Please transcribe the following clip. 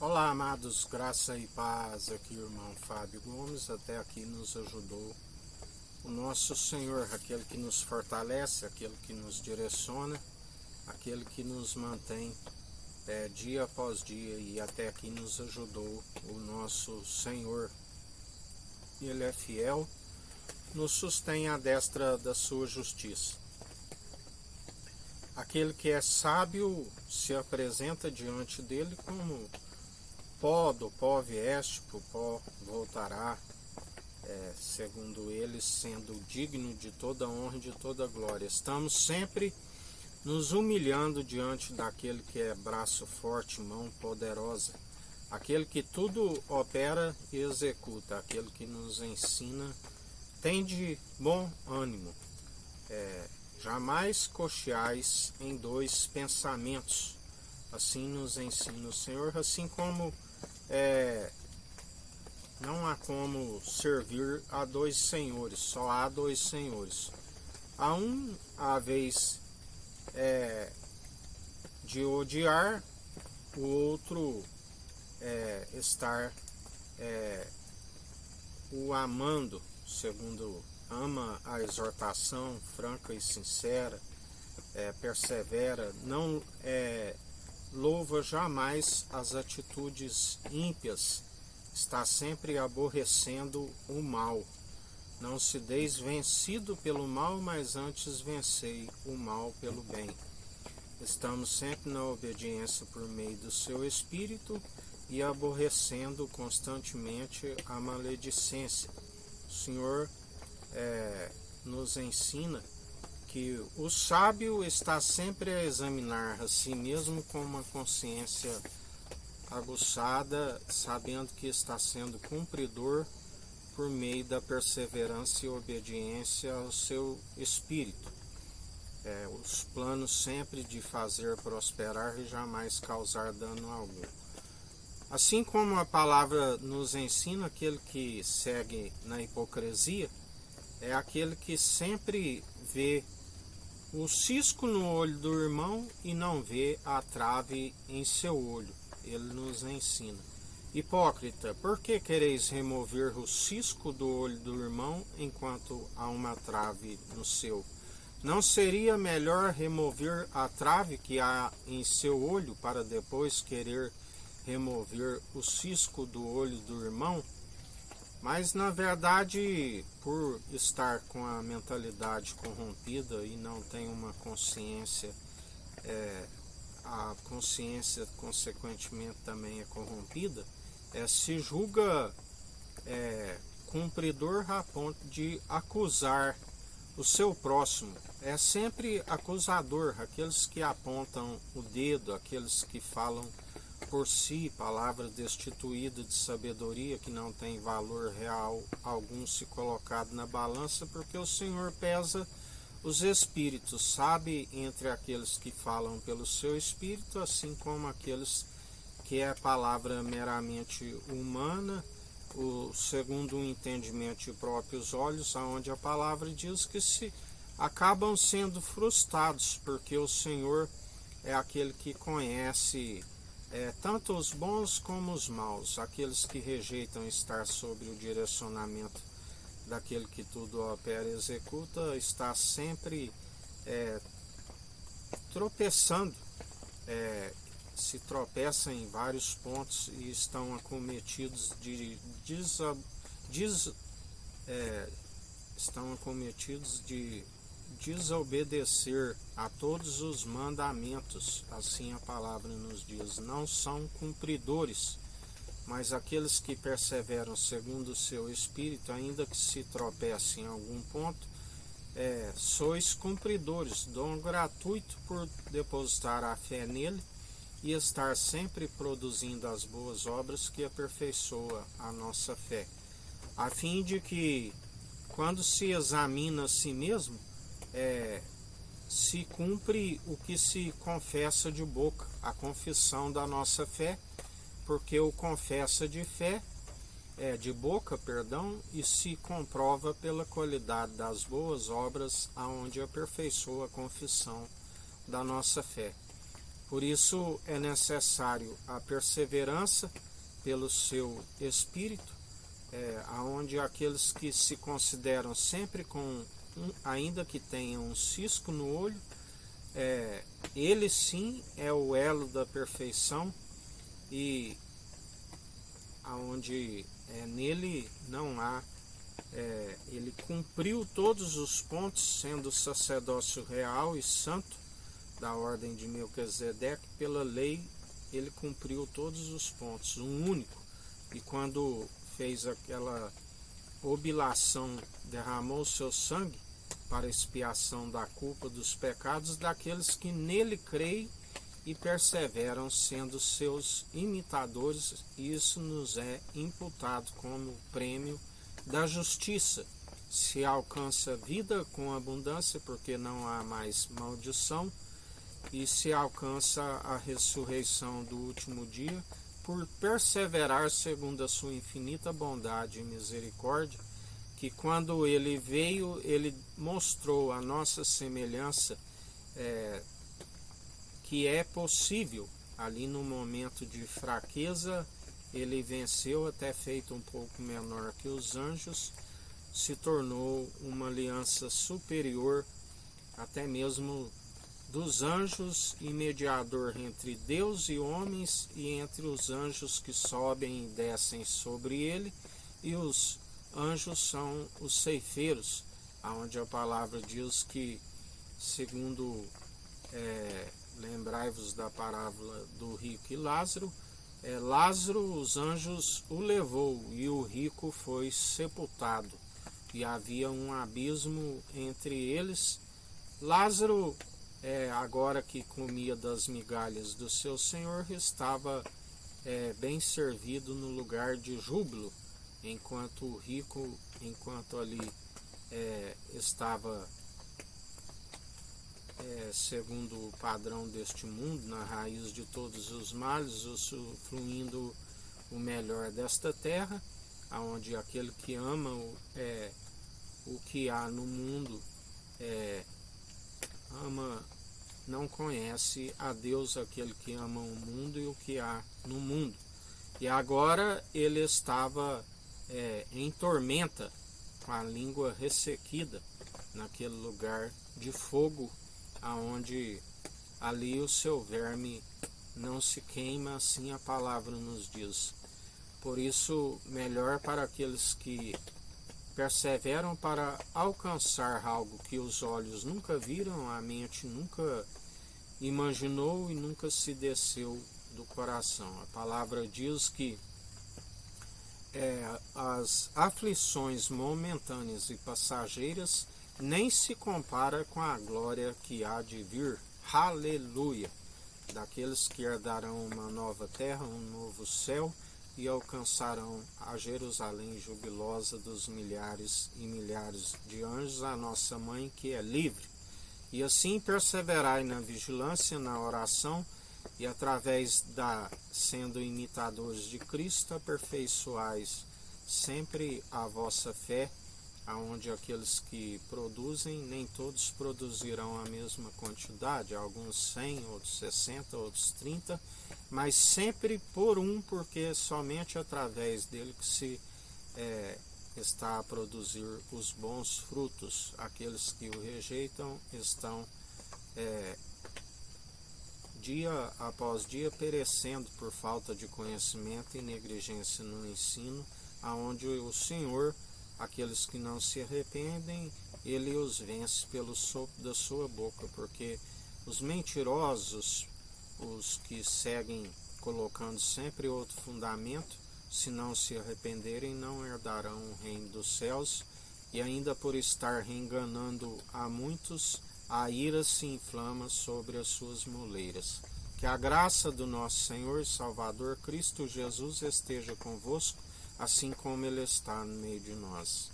Olá, amados, graça e paz. Aqui o irmão Fábio Gomes. Até aqui nos ajudou o nosso Senhor, aquele que nos fortalece, aquele que nos direciona, aquele que nos mantém dia após dia, e até aqui nos ajudou o nosso Senhor. Ele é fiel, nos sustém à destra da sua justiça. Aquele que é sábio se apresenta diante dele como pó, do pó vieste, pro pó voltará, segundo ele, sendo digno de toda honra e de toda glória. Estamos sempre nos humilhando diante daquele que é braço forte, mão poderosa, aquele que tudo opera e executa, aquele que nos ensina, tem de bom ânimo. Jamais cocheais em dois pensamentos, assim nos ensina o Senhor, assim como não há como servir a dois senhores, só há dois senhores. Há um a vez de odiar, o outro estar o amando, segundo ama a exortação franca e sincera, persevera, não louva jamais as atitudes ímpias, está sempre aborrecendo o mal. Não se deis vencido pelo mal, mas antes vencei o mal pelo bem. Estamos sempre na obediência por meio do seu Espírito e aborrecendo constantemente a maledicência. O Senhor nos ensina que o sábio está sempre a examinar a si mesmo com uma consciência aguçada, sabendo que está sendo cumpridor por meio da perseverança e obediência ao seu espírito. Os planos sempre de fazer prosperar e jamais causar dano algum. Assim como a palavra nos ensina, aquele que segue na hipocrisia é aquele que sempre vê o cisco no olho do irmão e não vê a trave em seu olho. Ele nos ensina: hipócrita, por que quereis remover o cisco do olho do irmão enquanto há uma trave no seu? Não seria melhor remover a trave que há em seu olho para depois querer remover o cisco do olho do irmão? Mas, na verdade, por estar com a mentalidade corrompida e não tem uma consciência, a consciência, consequentemente, também é corrompida, se julga cumpridor a ponto de acusar o seu próximo. É sempre acusador, aqueles que apontam o dedo, aqueles que falam por si, palavra destituída de sabedoria, que não tem valor real algum se colocado na balança, porque o Senhor pesa os espíritos, sabe entre aqueles que falam pelo seu espírito, assim como aqueles que é palavra meramente humana, segundo o entendimento de próprios olhos, aonde a palavra diz que se acabam sendo frustrados, porque o Senhor é aquele que conhece tanto os bons como os maus, aqueles que rejeitam estar sob o direcionamento daquele que tudo opera e executa, está sempre tropeçando, se tropeçam em vários pontos e estão acometidos de desobedecer a todos os mandamentos. Assim a palavra nos diz: não são cumpridores, mas aqueles que perseveram segundo o seu espírito, ainda que se tropecem em algum ponto, sois cumpridores, dom gratuito por depositar a fé nele e estar sempre produzindo as boas obras que aperfeiçoa a nossa fé, a fim de que, quando se examina a si mesmo, se cumpre o que se confessa de boca, a confissão da nossa fé, porque o confessa de boca, e se comprova pela qualidade das boas obras, aonde aperfeiçoa a confissão da nossa fé. Por isso é necessário a perseverança pelo seu espírito, aonde aqueles que se consideram sempre ainda que tenham um cisco no olho, ele sim é o elo da perfeição, e aonde nele não há, ele cumpriu todos os pontos, sendo sacerdócio real e santo da ordem de Melquisedeque. Pela lei ele cumpriu todos os pontos, um único, e quando fez aquela oblação, derramou seu sangue para expiação da culpa dos pecados daqueles que nele creem e perseveram sendo seus imitadores, e isso nos é imputado como prêmio da justiça. Se alcança vida com abundância, porque não há mais maldição, e se alcança a ressurreição do último dia, por perseverar segundo a sua infinita bondade e misericórdia, que quando ele veio, ele mostrou a nossa semelhança, que é possível. Ali no momento de fraqueza, ele venceu, até feito um pouco menor que os anjos, se tornou uma aliança superior até mesmo dos anjos, e mediador entre Deus e homens, e entre os anjos que sobem e descem sobre ele, e os anjos são os ceifeiros, aonde a palavra diz que, segundo lembrai-vos da parábola do rico e Lázaro, Lázaro, os anjos o levou, e o rico foi sepultado, e havia um abismo entre eles. Lázaro, agora que comia das migalhas do seu senhor, estava bem servido no lugar de júbilo, enquanto o rico, enquanto ali estava segundo o padrão deste mundo, na raiz de todos os males, usufruindo o melhor desta terra, aonde aquele que ama o que há no mundo, não conhece a Deus, aquele que ama o mundo e o que há no mundo. E agora ele estava em tormenta, com a língua ressequida, naquele lugar de fogo, aonde ali o seu verme não se queima, assim a palavra nos diz. Por isso, melhor para aqueles que perseveram para alcançar algo que os olhos nunca viram, a mente nunca imaginou e nunca se desceu do coração. A palavra diz que as aflições momentâneas e passageiras nem se compara com a glória que há de vir. Aleluia! Daqueles que herdarão uma nova terra, um novo céu, e alcançarão a Jerusalém jubilosa dos milhares e milhares de anjos, a nossa mãe que é livre. E assim perseverai na vigilância, na oração, e através sendo imitadores de Cristo, aperfeiçoais sempre a vossa fé, aonde aqueles que produzem, nem todos produzirão a mesma quantidade, alguns 100, outros 60, outros 30, mas sempre por um, porque somente através dele que se está a produzir os bons frutos. Aqueles que o rejeitam estão dia após dia perecendo por falta de conhecimento e negligência no ensino, aonde o Senhor, aqueles que não se arrependem, ele os vence pelo sopro da sua boca, porque os mentirosos, os que seguem colocando sempre outro fundamento, se não se arrependerem, não herdarão o reino dos céus, e ainda por estar enganando a muitos, a ira se inflama sobre as suas moleiras. Que a graça do nosso Senhor e Salvador Cristo Jesus esteja convosco, assim como Ele está no meio de nós.